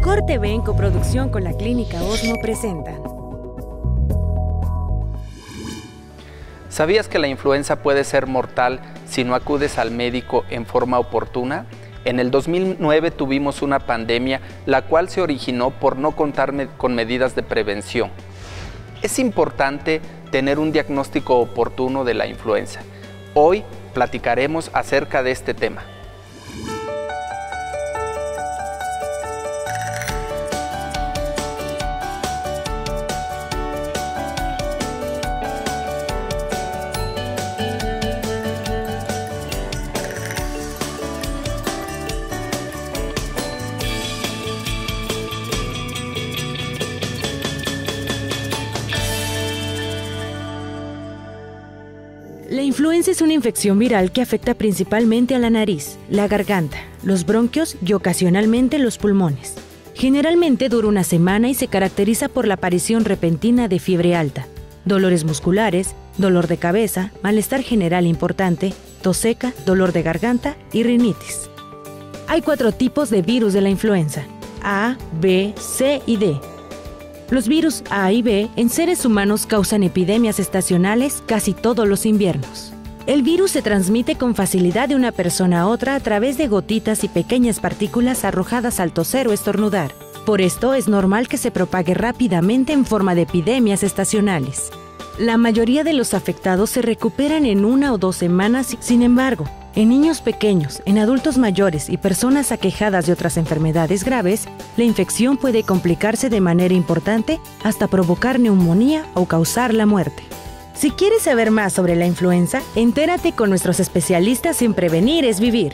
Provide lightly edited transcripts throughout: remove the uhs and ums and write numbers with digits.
CorTV en coproducción con la Clínica Osmo presentan. ¿Sabías que la influenza puede ser mortal si no acudes al médico en forma oportuna? En el 2009 tuvimos una pandemia, la cual se originó por no contar con medidas de prevención. Es importante tener un diagnóstico oportuno de la influenza. Hoy platicaremos acerca de este tema. La influenza es una infección viral que afecta principalmente a la nariz, la garganta, los bronquios y ocasionalmente los pulmones. Generalmente dura una semana y se caracteriza por la aparición repentina de fiebre alta, dolores musculares, dolor de cabeza, malestar general importante, tos seca, dolor de garganta y rinitis. Hay 4 tipos de virus de la influenza: A, B, C y D. Los virus A y B en seres humanos causan epidemias estacionales casi todos los inviernos. El virus se transmite con facilidad de una persona a otra a través de gotitas y pequeñas partículas arrojadas al toser o estornudar. Por esto es normal que se propague rápidamente en forma de epidemias estacionales. La mayoría de los afectados se recuperan en 1 o 2 semanas, sin embargo, en niños pequeños, en adultos mayores y personas aquejadas de otras enfermedades graves, la infección puede complicarse de manera importante hasta provocar neumonía o causar la muerte. Si quieres saber más sobre la influenza, entérate con nuestros especialistas en Prevenir es Vivir.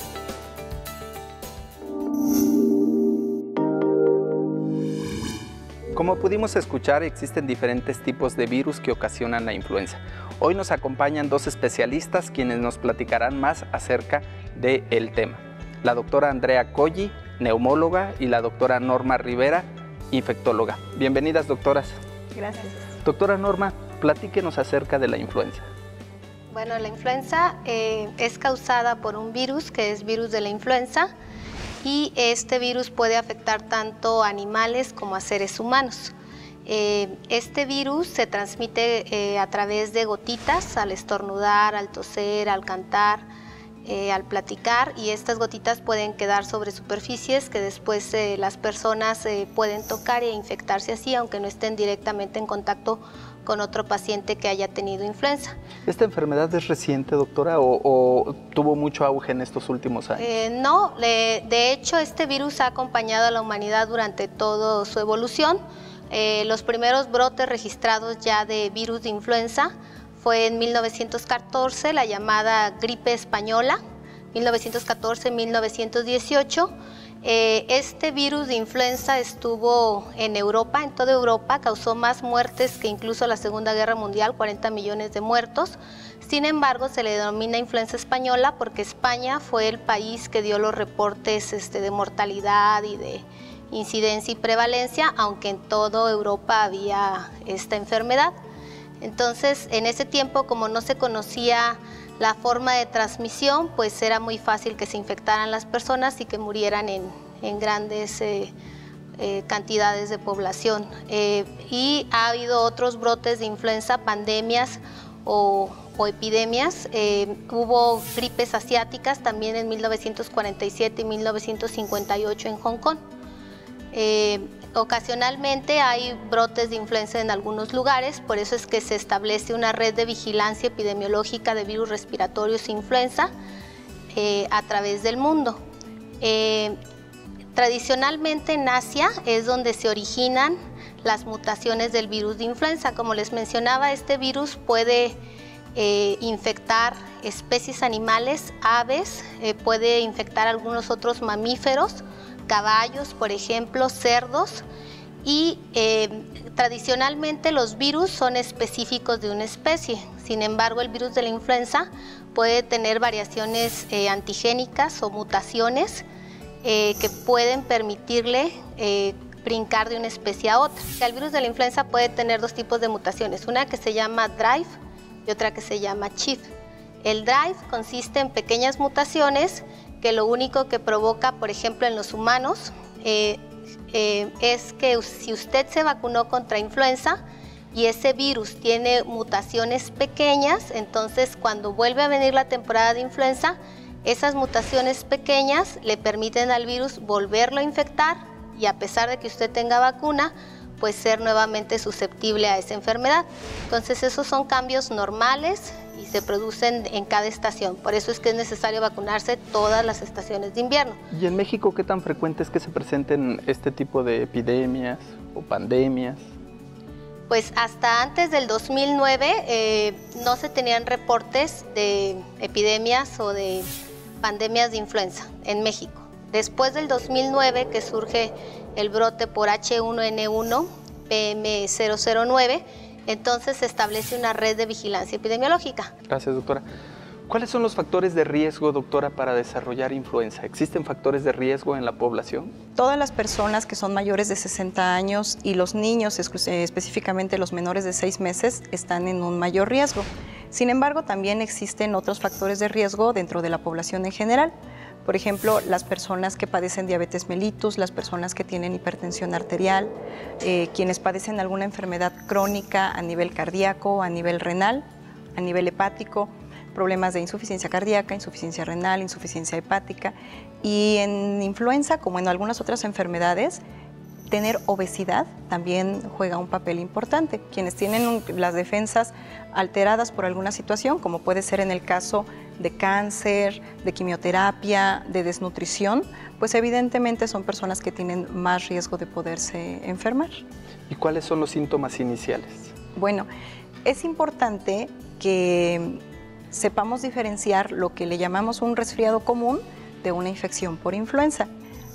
Como pudimos escuchar, existen diferentes tipos de virus que ocasionan la influenza. Hoy nos acompañan 2 especialistas quienes nos platicarán más acerca del tema. La doctora Andrea Colli, neumóloga, y la doctora Norma Rivera, infectóloga. Bienvenidas, doctoras. Gracias. Doctora Norma, platíquenos acerca de la influenza. Bueno, la influenza es causada por un virus que es virus de la influenza, y este virus puede afectar tanto a animales como a seres humanos. Este virus se transmite a través de gotitas al estornudar, al toser, al cantar, al platicar, y estas gotitas pueden quedar sobre superficies que después las personas pueden tocar e infectarse así, aunque no estén directamente en contacto con otro paciente que haya tenido influenza. ¿Esta enfermedad es reciente, doctora, o tuvo mucho auge en estos últimos años? No, de hecho este virus ha acompañado a la humanidad durante toda su evolución. Los primeros brotes registrados ya de virus de influenza fue en 1914, la llamada gripe española, 1914-1918. Este virus de influenza estuvo en Europa, en toda Europa, causó más muertes que incluso la Segunda Guerra Mundial, 40 millones de muertos. Sin embargo, se le denomina influenza española porque España fue el país que dio los reportes de mortalidad y de incidencia y prevalencia, aunque en toda Europa había esta enfermedad. Entonces, en ese tiempo, como no se conocía la forma de transmisión, pues era muy fácil que se infectaran las personas y que murieran en grandes cantidades de población. Y ha habido otros brotes de influenza, pandemias o epidemias. Hubo gripes asiáticas también en 1947 y 1958 en Hong Kong. Ocasionalmente hay brotes de influenza en algunos lugares, por eso es que se establece una red de vigilancia epidemiológica de virus respiratorios e influenza a través del mundo. Tradicionalmente en Asia es donde se originan las mutaciones del virus de influenza. Como les mencionaba, este virus puede infectar especies animales, aves, puede infectar algunos otros mamíferos, caballos, por ejemplo, cerdos, y tradicionalmente los virus son específicos de una especie. Sin embargo, el virus de la influenza puede tener variaciones antigénicas o mutaciones que pueden permitirle brincar de una especie a otra. El virus de la influenza puede tener 2 tipos de mutaciones, una que se llama drive y otra que se llama shift. El drive consiste en pequeñas mutaciones que lo único que provoca, por ejemplo, en los humanos, es que si usted se vacunó contra influenza y ese virus tiene mutaciones pequeñas, entonces cuando vuelve a venir la temporada de influenza, esas mutaciones pequeñas le permiten al virus volverlo a infectar y a pesar de que usted tenga vacuna, pues ser nuevamente susceptible a esa enfermedad. Entonces esos son cambios normales y se producen en cada estación. Por eso es que es necesario vacunarse todas las estaciones de invierno. ¿Y en México qué tan frecuente es que se presenten este tipo de epidemias o pandemias? Pues hasta antes del 2009 no se tenían reportes de epidemias o de pandemias de influenza en México. Después del 2009 que surge el brote por H1N1 PM009, entonces se establece una red de vigilancia epidemiológica. Gracias, doctora. ¿Cuáles son los factores de riesgo, doctora, para desarrollar influenza? ¿Existen factores de riesgo en la población? Todas las personas que son mayores de 60 años y los niños, específicamente los menores de 6 meses, están en un mayor riesgo. Sin embargo, también existen otros factores de riesgo dentro de la población en general. Por ejemplo, las personas que padecen diabetes mellitus, las personas que tienen hipertensión arterial, quienes padecen alguna enfermedad crónica a nivel cardíaco, a nivel renal, a nivel hepático, problemas de insuficiencia cardíaca, insuficiencia renal, insuficiencia hepática. Y en influenza, como en algunas otras enfermedades, tener obesidad también juega un papel importante. Quienes tienen las defensas alteradas por alguna situación, como puede ser en el caso de cáncer, de quimioterapia, de desnutrición, pues evidentemente son personas que tienen más riesgo de poderse enfermar. ¿Y cuáles son los síntomas iniciales? Bueno, es importante que sepamos diferenciar lo que le llamamos un resfriado común de una infección por influenza.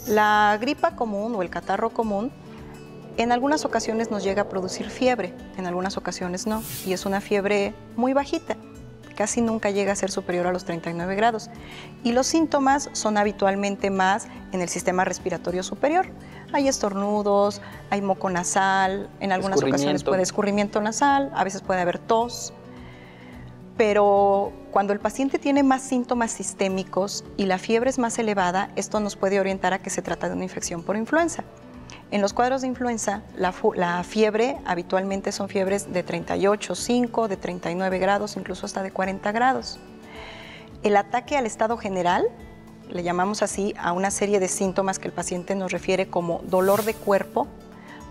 La gripa común o el catarro común en algunas ocasiones nos llega a producir fiebre, en algunas ocasiones no, y es una fiebre muy bajita, casi nunca llega a ser superior a los 39 grados. Y los síntomas son habitualmente más en el sistema respiratorio superior. Hay estornudos, hay moco nasal, en algunas ocasiones puede escurrimiento nasal, a veces puede haber tos. Pero cuando el paciente tiene más síntomas sistémicos y la fiebre es más elevada, esto nos puede orientar a que se trata de una infección por influenza. En los cuadros de influenza, la fiebre habitualmente son fiebres de 38,5, de 39 grados, incluso hasta de 40 grados. El ataque al estado general, le llamamos así a una serie de síntomas que el paciente nos refiere como dolor de cuerpo,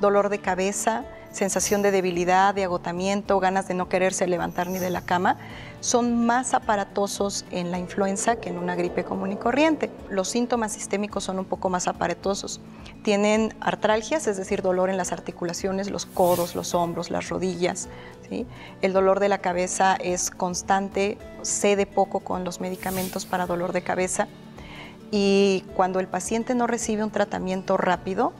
dolor de cabeza, sensación de debilidad, de agotamiento, ganas de no quererse levantar ni de la cama, son más aparatosos en la influenza que en una gripe común y corriente. Los síntomas sistémicos son un poco más aparatosos. Tienen artralgias, es decir, dolor en las articulaciones, los codos, los hombros, las rodillas, ¿sí? El dolor de la cabeza es constante, cede poco con los medicamentos para dolor de cabeza. Y cuando el paciente no recibe un tratamiento rápido,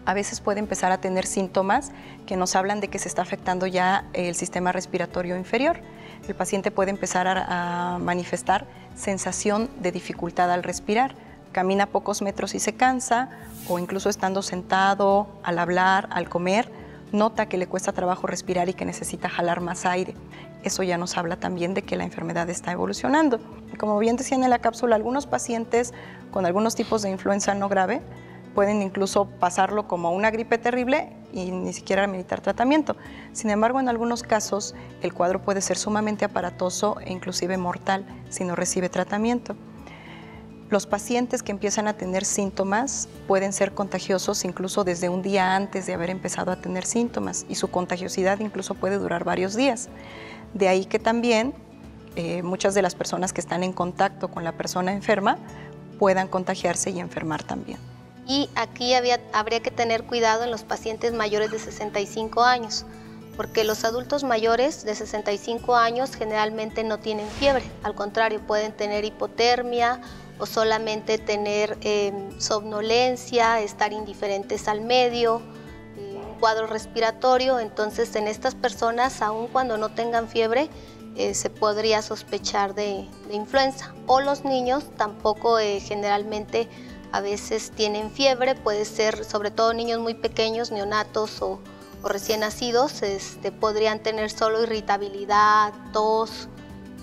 a veces puede empezar a tener síntomas que nos hablan de que se está afectando ya el sistema respiratorio inferior. El paciente puede empezar a manifestar sensación de dificultad al respirar. Camina pocos metros y se cansa, o incluso estando sentado, al hablar, al comer, nota que le cuesta trabajo respirar y que necesita jalar más aire. Eso ya nos habla también de que la enfermedad está evolucionando. Como bien decían en la cápsula, algunos pacientes con algunos tipos de influenza no grave pueden incluso pasarlo como una gripe terrible y ni siquiera meditar tratamiento. Sin embargo, en algunos casos, el cuadro puede ser sumamente aparatoso e inclusive mortal si no recibe tratamiento. Los pacientes que empiezan a tener síntomas pueden ser contagiosos incluso desde un día antes de haber empezado a tener síntomas y su contagiosidad incluso puede durar varios días. De ahí que también muchas de las personas que están en contacto con la persona enferma puedan contagiarse y enfermar también. Y aquí habría que tener cuidado en los pacientes mayores de 65 años, porque los adultos mayores de 65 años generalmente no tienen fiebre, al contrario, pueden tener hipotermia o solamente tener somnolencia, estar indiferentes al medio, un cuadro respiratorio. Entonces, en estas personas, aun cuando no tengan fiebre, se podría sospechar de influenza. O los niños tampoco generalmente a veces tienen fiebre, puede ser sobre todo niños muy pequeños, neonatos o recién nacidos, podrían tener solo irritabilidad, tos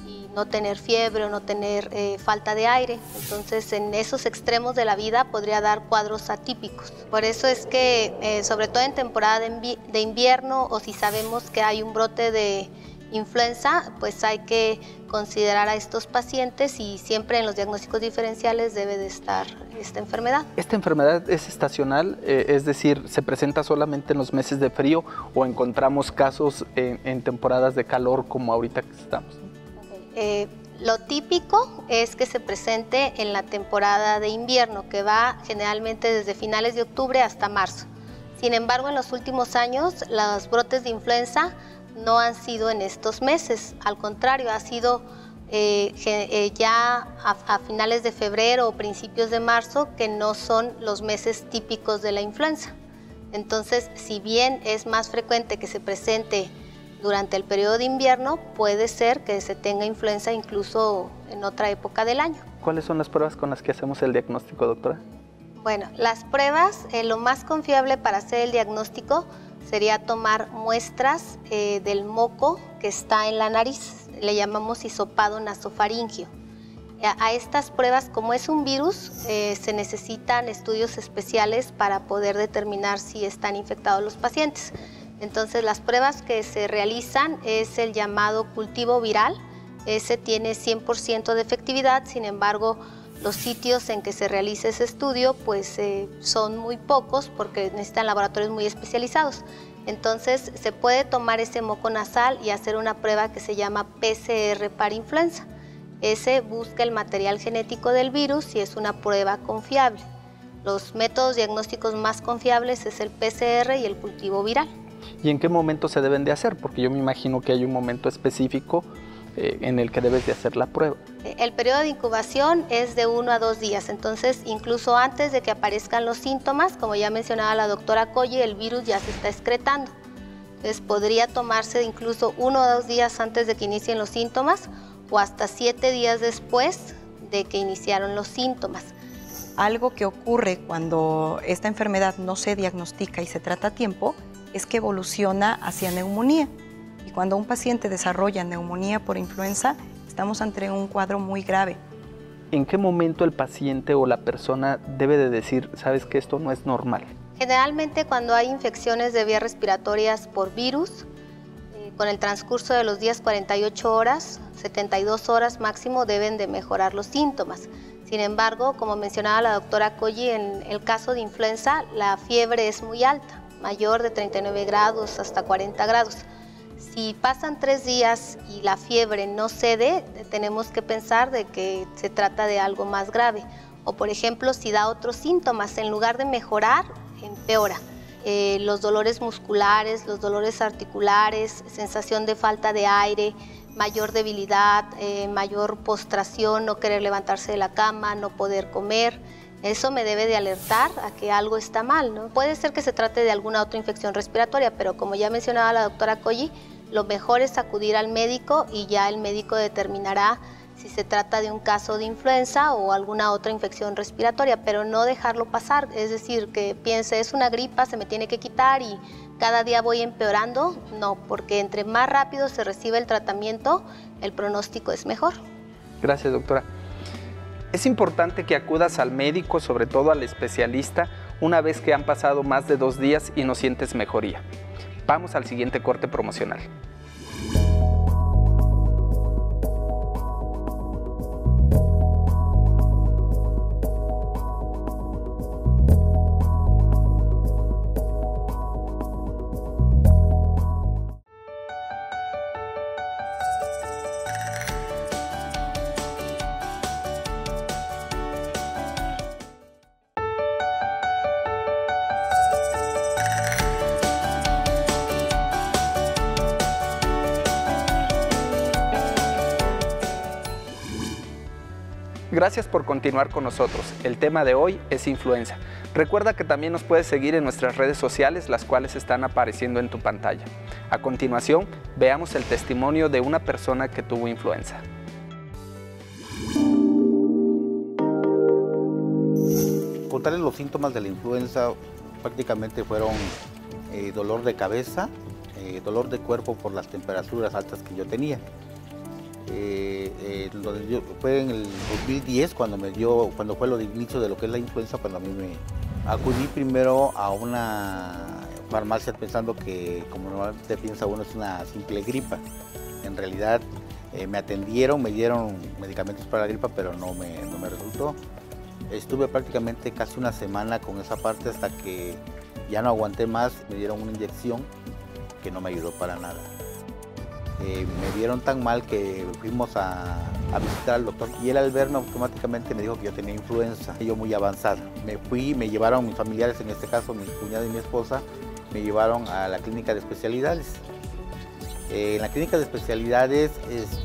y no tener fiebre o no tener falta de aire. Entonces, en esos extremos de la vida podría dar cuadros atípicos. Por eso es que, sobre todo en temporada de invierno, o si sabemos que hay un brote de influenza, pues hay que considerar a estos pacientes, y siempre en los diagnósticos diferenciales debe de estar esta enfermedad. ¿Esta enfermedad es estacional? Es decir, ¿se presenta solamente en los meses de frío o encontramos casos en temporadas de calor como ahorita que estamos? Lo típico es que se presente en la temporada de invierno, que va generalmente desde finales de octubre hasta marzo. Sin embargo, en los últimos años, los brotes de influenza no han sido en estos meses, al contrario, ha sido ya a finales de febrero o principios de marzo, que no son los meses típicos de la influenza. Entonces, si bien es más frecuente que se presente durante el periodo de invierno, puede ser que se tenga influenza incluso en otra época del año. ¿Cuáles son las pruebas con las que hacemos el diagnóstico, doctora? Bueno, las pruebas, lo más confiable para hacer el diagnóstico sería tomar muestras del moco que está en la nariz, le llamamos hisopado nasofaringio. A estas pruebas, como es un virus, se necesitan estudios especiales para poder determinar si están infectados los pacientes. Entonces, las pruebas que se realizan es el llamado cultivo viral. Ese tiene 100% de efectividad, sin embargo, los sitios en que se realiza ese estudio pues son muy pocos porque necesitan laboratorios muy especializados. Entonces se puede tomar ese moco nasal y hacer una prueba que se llama PCR para influenza. Ese busca el material genético del virus y es una prueba confiable. Los métodos diagnósticos más confiables es el PCR y el cultivo viral. ¿Y en qué momento se deben de hacer? Porque yo me imagino que hay un momento específico en el que debes de hacer la prueba. El periodo de incubación es de 1 a 2 días, entonces incluso antes de que aparezcan los síntomas, como ya mencionaba la doctora Colli, el virus ya se está excretando. Entonces podría tomarse incluso 1 o 2 días antes de que inicien los síntomas o hasta 7 días después de que iniciaron los síntomas. Algo que ocurre cuando esta enfermedad no se diagnostica y se trata a tiempo es que evoluciona hacia neumonía. Y cuando un paciente desarrolla neumonía por influenza, estamos ante un cuadro muy grave. ¿En qué momento el paciente o la persona debe de decir, sabes que esto no es normal? Generalmente cuando hay infecciones de vías respiratorias por virus, con el transcurso de los días 48 horas, 72 horas máximo deben de mejorar los síntomas. Sin embargo, como mencionaba la doctora Colli, en el caso de influenza la fiebre es muy alta, mayor de 39 grados hasta 40 grados. Si pasan 3 días y la fiebre no cede, tenemos que pensar de que se trata de algo más grave. O por ejemplo, si da otros síntomas, en lugar de mejorar, empeora. Los dolores musculares, los dolores articulares, sensación de falta de aire, mayor debilidad, mayor postración, no querer levantarse de la cama, no poder comer. Eso me debe de alertar a que algo está mal, ¿no? Puede ser que se trate de alguna otra infección respiratoria, pero como ya mencionaba la doctora Colli, lo mejor es acudir al médico y ya el médico determinará si se trata de un caso de influenza o alguna otra infección respiratoria, pero no dejarlo pasar, es decir, que piense es una gripa, se me tiene que quitar y cada día voy empeorando. No, porque entre más rápido se recibe el tratamiento, el pronóstico es mejor. Gracias, doctora. Es importante que acudas al médico, sobre todo al especialista, una vez que han pasado más de 2 días y no sientes mejoría. Vamos al siguiente corte promocional. Gracias por continuar con nosotros. El tema de hoy es influenza. Recuerda que también nos puedes seguir en nuestras redes sociales, las cuales están apareciendo en tu pantalla. A continuación, veamos el testimonio de una persona que tuvo influenza. Contarles los síntomas de la influenza prácticamente fueron dolor de cabeza, dolor de cuerpo por las temperaturas altas que yo tenía. Fue en el 2010 cuando fue lo de inicio de lo que es la influenza, cuando a mí me acudí primero a una farmacia pensando que, como normalmente piensa uno, es una simple gripa. En realidad me atendieron, me dieron medicamentos para la gripa, pero no me resultó. Estuve prácticamente casi una semana con esa parte hasta que ya no aguanté más, me dieron una inyección que no me ayudó para nada. Me vieron tan mal que fuimos a visitar al doctor y él al verme automáticamente me dijo que yo tenía influenza, yo muy avanzada. Me fui, me llevaron mis familiares, en este caso mi cuñada y mi esposa, me llevaron a la clínica de especialidades. En la clínica de especialidades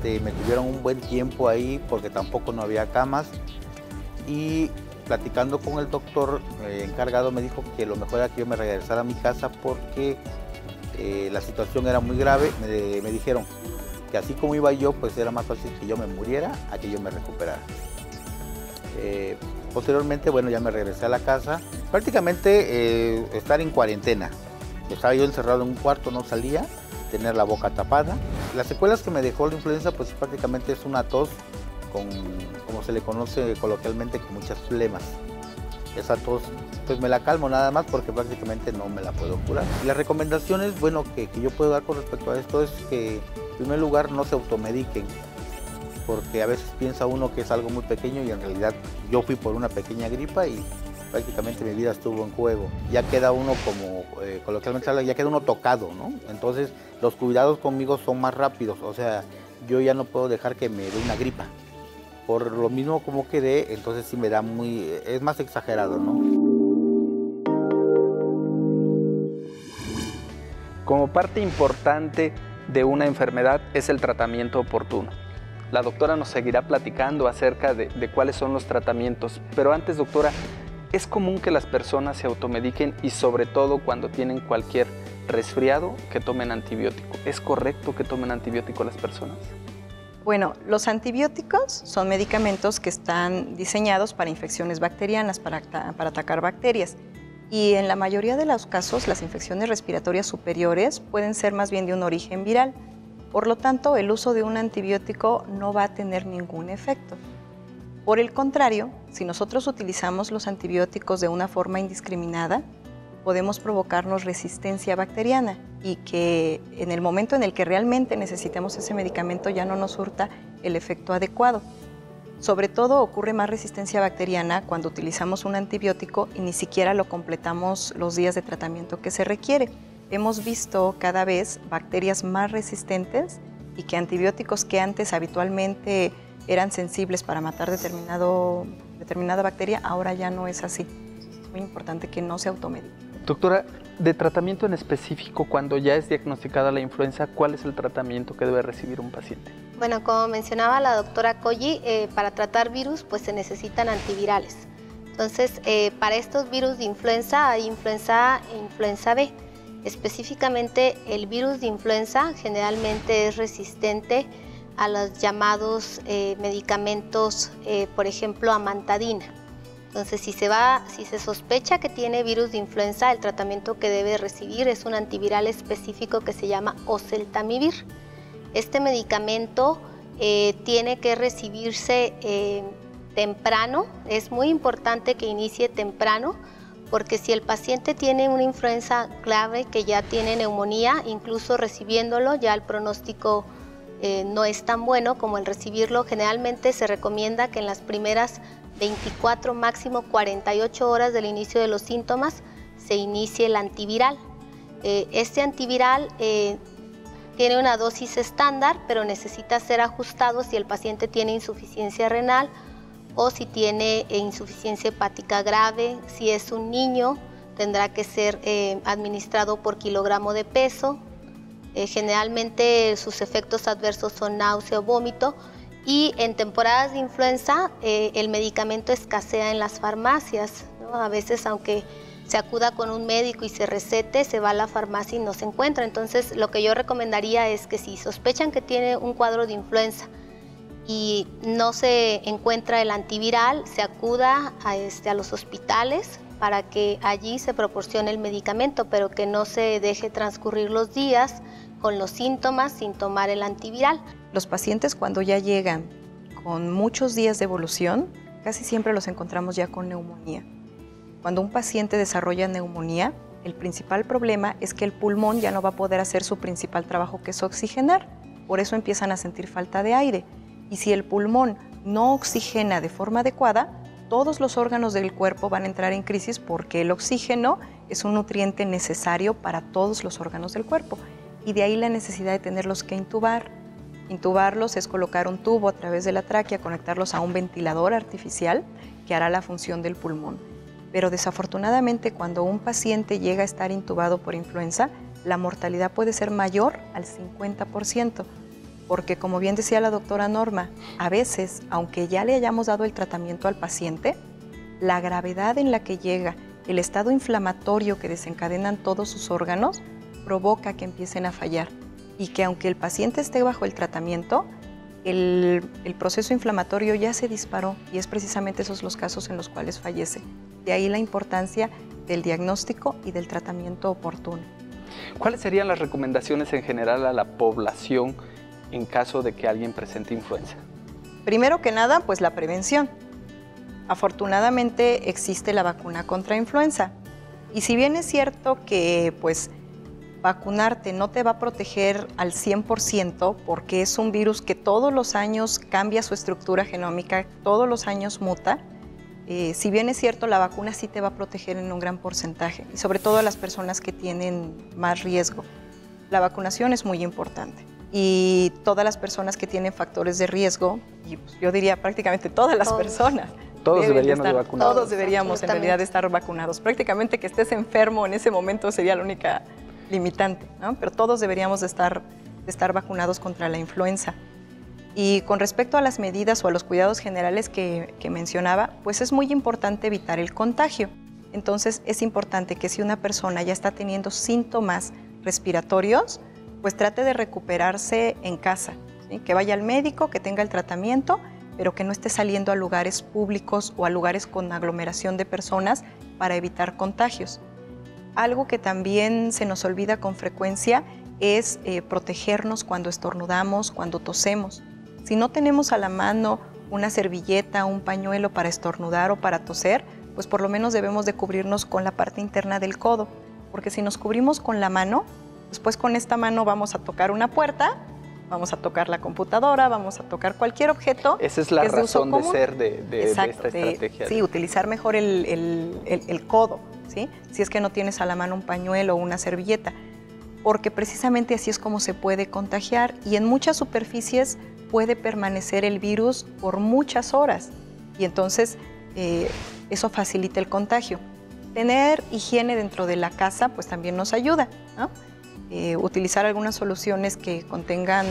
me tuvieron un buen tiempo ahí porque tampoco no había camas y platicando con el doctor encargado me dijo que lo mejor era que yo me regresara a mi casa porque la situación era muy grave. Me dijeron que así como iba yo, pues era más fácil que yo me muriera a que yo me recuperara. Posteriormente, bueno, ya me regresé a la casa. Prácticamente estar en cuarentena. Estaba yo encerrado en un cuarto, no salía, tener la boca tapada. Las secuelas que me dejó la influenza, pues prácticamente es una tos con, como se le conoce coloquialmente, con muchas flemas. Esa tos, pues me la calmo nada más porque prácticamente no me la puedo curar. Y las recomendaciones, bueno, que yo puedo dar con respecto a esto es que, en primer lugar, no se automediquen, porque a veces piensa uno que es algo muy pequeño y en realidad yo fui por una pequeña gripa y prácticamente mi vida estuvo en juego. Ya queda uno como, coloquialmente habla, ya queda uno tocado, ¿no? Entonces los cuidados conmigo son más rápidos, o sea, yo ya no puedo dejar que me dé una gripa. Por lo mismo como quedé, entonces sí me da es más exagerado, ¿no? Como parte importante de una enfermedad es el tratamiento oportuno. La doctora nos seguirá platicando acerca de cuáles son los tratamientos, pero antes, doctora, ¿es común que las personas se automediquen y sobre todo cuando tienen cualquier resfriado que tomen antibiótico? ¿Es correcto que tomen antibiótico las personas? Bueno, los antibióticos son medicamentos que están diseñados para infecciones bacterianas, para atacar bacterias. Y en la mayoría de los casos, las infecciones respiratorias superiores pueden ser más bien de un origen viral. Por lo tanto, el uso de un antibiótico no va a tener ningún efecto. Por el contrario, si nosotros utilizamos los antibióticos de una forma indiscriminada, podemos provocarnos resistencia bacteriana y que en el momento en el que realmente necesitemos ese medicamento ya no nos surta el efecto adecuado. Sobre todo ocurre más resistencia bacteriana cuando utilizamos un antibiótico y ni siquiera lo completamos los días de tratamiento que se requiere. Hemos visto cada vez bacterias más resistentes y que antibióticos que antes habitualmente eran sensibles para matar determinada bacteria, ahora ya no es así. Es muy importante que no se automedique. Doctora, de tratamiento en específico, cuando ya es diagnosticada la influenza, ¿cuál es el tratamiento que debe recibir un paciente? Bueno, como mencionaba la doctora Colli, para tratar virus pues se necesitan antivirales. Entonces, para estos virus de influenza hay influenza A e influenza B. Específicamente, el virus de influenza generalmente es resistente a los llamados medicamentos, por ejemplo, amantadina. Entonces, si se sospecha que tiene virus de influenza, el tratamiento que debe recibir es un antiviral específico que se llama oseltamivir. Este medicamento tiene que recibirse temprano. Es muy importante que inicie temprano, porque si el paciente tiene una influenza grave que ya tiene neumonía, incluso recibiéndolo ya el pronóstico no es tan bueno como el recibirlo. Generalmente se recomienda que en las primeras 24, máximo 48 horas del inicio de los síntomas se inicie el antiviral. Este antiviral tiene una dosis estándar, pero necesita ser ajustado si el paciente tiene insuficiencia renal o si tiene insuficiencia hepática grave. Si es un niño, tendrá que ser administrado por kilogramo de peso. Generalmente sus efectos adversos son náusea o vómito. Y en temporadas de influenza el medicamento escasea en las farmacias, ¿no? A veces, aunque se acuda con un médico y se recete, se va a la farmacia y no se encuentra. Entonces, lo que yo recomendaría es que si sospechan que tiene un cuadro de influenza y no se encuentra el antiviral, se acuda a los hospitales para que allí se proporcione el medicamento, pero que no se deje transcurrir los días con los síntomas sin tomar el antiviral. Los pacientes cuando ya llegan con muchos días de evolución, casi siempre los encontramos ya con neumonía. Cuando un paciente desarrolla neumonía, el principal problema es que el pulmón ya no va a poder hacer su principal trabajo, que es oxigenar. Por eso empiezan a sentir falta de aire. Y si el pulmón no oxigena de forma adecuada, todos los órganos del cuerpo van a entrar en crisis porque el oxígeno es un nutriente necesario para todos los órganos del cuerpo. Y de ahí la necesidad de tenerlos que intubar. Intubarlos es colocar un tubo a través de la tráquea, conectarlos a un ventilador artificial que hará la función del pulmón. Pero desafortunadamente cuando un paciente llega a estar intubado por influenza, la mortalidad puede ser mayor al 50%, porque como bien decía la doctora Norma, a veces, aunque ya le hayamos dado el tratamiento al paciente, la gravedad en la que llega, el estado inflamatorio que desencadenan todos sus órganos, provoca que empiecen a fallar y que aunque el paciente esté bajo el tratamiento, el proceso inflamatorio ya se disparó y es precisamente esos los casos en los cuales fallece. De ahí la importancia del diagnóstico y del tratamiento oportuno. ¿Cuáles serían las recomendaciones en general a la población en caso de que alguien presente influenza? Primero que nada, pues la prevención. Afortunadamente existe la vacuna contra influenza. Y si bien es cierto que pues vacunarte no te va a proteger al 100% porque es un virus que todos los años cambia su estructura genómica, todos los años muta, si bien es cierto, la vacuna sí te va a proteger en un gran porcentaje, y sobre todo a las personas que tienen más riesgo. La vacunación es muy importante. Y todas las personas que tienen factores de riesgo, y pues yo diría prácticamente todas las personas, todos deberíamos de vacunarnos. Todos deberíamos en realidad de estar vacunados. Prácticamente que estés enfermo en ese momento sería la única limitante, ¿no? Pero todos deberíamos de estar vacunados contra la influenza. Y con respecto a las medidas o a los cuidados generales que mencionaba, pues es muy importante evitar el contagio. Entonces es importante que si una persona ya está teniendo síntomas respiratorios, pues trate de recuperarse en casa, ¿sí? Que vaya al médico, que tenga el tratamiento, pero que no esté saliendo a lugares públicos o a lugares con aglomeración de personas para evitar contagios. Algo que también se nos olvida con frecuencia es protegernos cuando estornudamos, cuando tosemos. Si no tenemos a la mano una servilleta, un pañuelo para estornudar o para toser, pues por lo menos debemos de cubrirnos con la parte interna del codo, porque si nos cubrimos con la mano, después con esta mano vamos a tocar una puerta, vamos a tocar la computadora, vamos a tocar cualquier objeto. Esa es la razón de ser de esta estrategia. Sí, utilizar mejor el codo, ¿sí? Si es que no tienes a la mano un pañuelo o una servilleta, porque precisamente así es como se puede contagiar y en muchas superficies puede permanecer el virus por muchas horas y entonces eso facilita el contagio. Tener higiene dentro de la casa pues también nos ayuda, ¿no? Utilizar algunas soluciones que contengan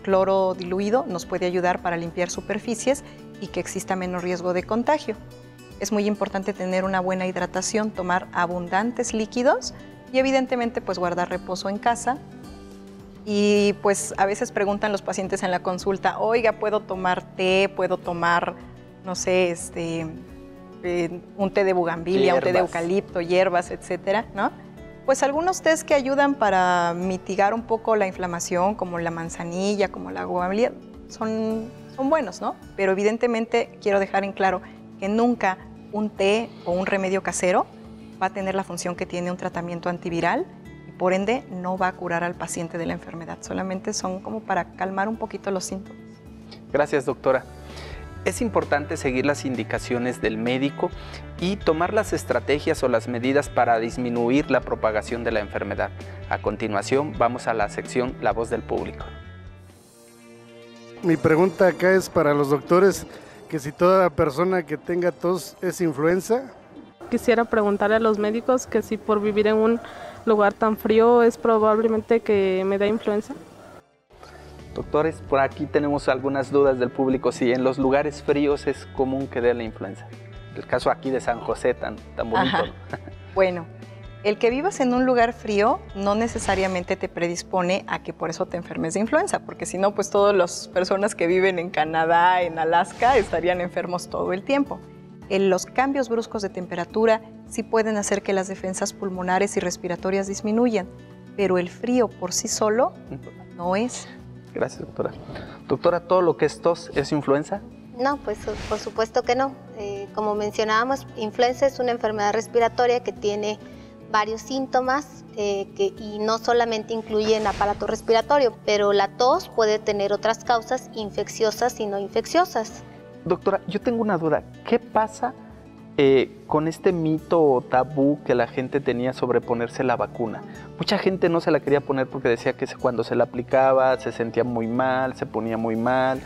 cloro diluido nos puede ayudar para limpiar superficies y que exista menos riesgo de contagio. Es muy importante tener una buena hidratación, tomar abundantes líquidos y evidentemente pues guardar reposo en casa. Y pues a veces preguntan los pacientes en la consulta, oiga, ¿puedo tomar té? ¿Puedo tomar, no sé, un té de bugambilia, un té de eucalipto, hierbas, etcétera, ¿no? Pues algunos tés que ayudan para mitigar un poco la inflamación, como la manzanilla, como la bugambilia, son buenos, ¿no? Pero evidentemente quiero dejar en claro que nunca un té o un remedio casero va a tener la función que tiene un tratamiento antiviral y por ende no va a curar al paciente de la enfermedad, solamente son como para calmar un poquito los síntomas. Gracias, doctora. Es importante seguir las indicaciones del médico y tomar las estrategias o las medidas para disminuir la propagación de la enfermedad. A continuación, vamos a la sección La Voz del Público. Mi pregunta acá es para los doctores, que si toda persona que tenga tos es influenza. Quisiera preguntarle a los médicos que si por vivir en un lugar tan frío es probablemente que me dé influenza. Doctores, por aquí tenemos algunas dudas del público, si en los lugares fríos es común que dé la influenza. El caso aquí de San José, tan bonito. Bueno, el que vivas en un lugar frío no necesariamente te predispone a que por eso te enfermes de influenza, porque si no, pues todas las personas que viven en Canadá, en Alaska, estarían enfermos todo el tiempo. Los cambios bruscos de temperatura sí pueden hacer que las defensas pulmonares y respiratorias disminuyan, pero el frío por sí solo no es. Gracias, doctora. Doctora, ¿todo lo que es tos es influenza? No, pues por supuesto que no. Como mencionábamos, influenza es una enfermedad respiratoria que tiene varios síntomas y no solamente incluyen aparato respiratorio, pero la tos puede tener otras causas infecciosas y no infecciosas. Doctora, yo tengo una duda. ¿Qué pasa con este mito o tabú que la gente tenía sobre ponerse la vacuna? Mucha gente no se la quería poner porque decía que cuando se la aplicaba se sentía muy mal, se ponía muy mal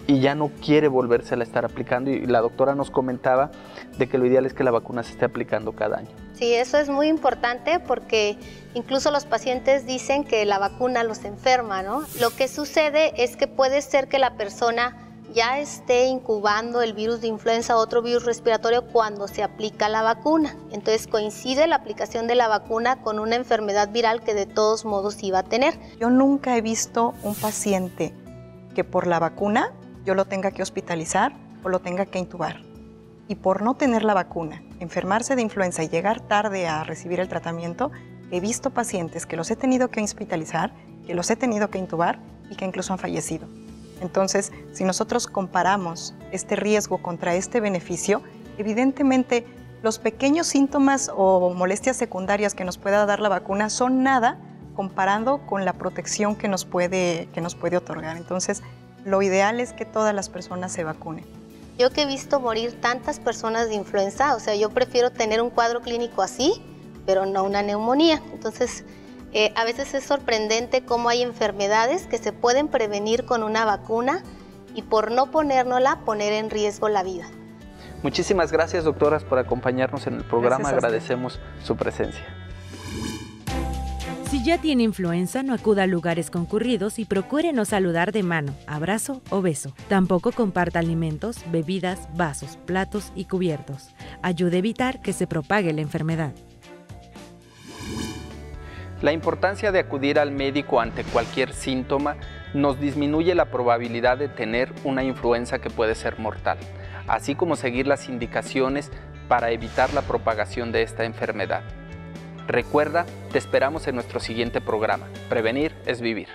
y ya no quiere volvérsela a estar aplicando, y la doctora nos comentaba de que lo ideal es que la vacuna se esté aplicando cada año. Sí, eso es muy importante porque incluso los pacientes dicen que la vacuna los enferma, ¿no? Lo que sucede es que puede ser que la persona ya esté incubando el virus de influenza o otro virus respiratorio cuando se aplica la vacuna. Entonces coincide la aplicación de la vacuna con una enfermedad viral que de todos modos iba a tener. Yo nunca he visto un paciente que por la vacuna yo lo tenga que hospitalizar o lo tenga que intubar. Y por no tener la vacuna, enfermarse de influenza y llegar tarde a recibir el tratamiento, he visto pacientes que los he tenido que hospitalizar, que los he tenido que intubar y que incluso han fallecido. Entonces, si nosotros comparamos este riesgo contra este beneficio, evidentemente los pequeños síntomas o molestias secundarias que nos pueda dar la vacuna son nada comparando con la protección que nos puede otorgar. Entonces, lo ideal es que todas las personas se vacunen. Yo que he visto morir tantas personas de influenza, o sea, yo prefiero tener un cuadro clínico así, pero no una neumonía. Entonces, a veces es sorprendente cómo hay enfermedades que se pueden prevenir con una vacuna y por no ponérnosla, poner en riesgo la vida. Muchísimas gracias, doctoras, por acompañarnos en el programa. Agradecemos su presencia. Si ya tiene influenza, no acuda a lugares concurridos y procure no saludar de mano, abrazo o beso. Tampoco comparta alimentos, bebidas, vasos, platos y cubiertos. Ayude a evitar que se propague la enfermedad. La importancia de acudir al médico ante cualquier síntoma nos disminuye la probabilidad de tener una influenza que puede ser mortal, así como seguir las indicaciones para evitar la propagación de esta enfermedad. Recuerda, te esperamos en nuestro siguiente programa. Prevenir es vivir.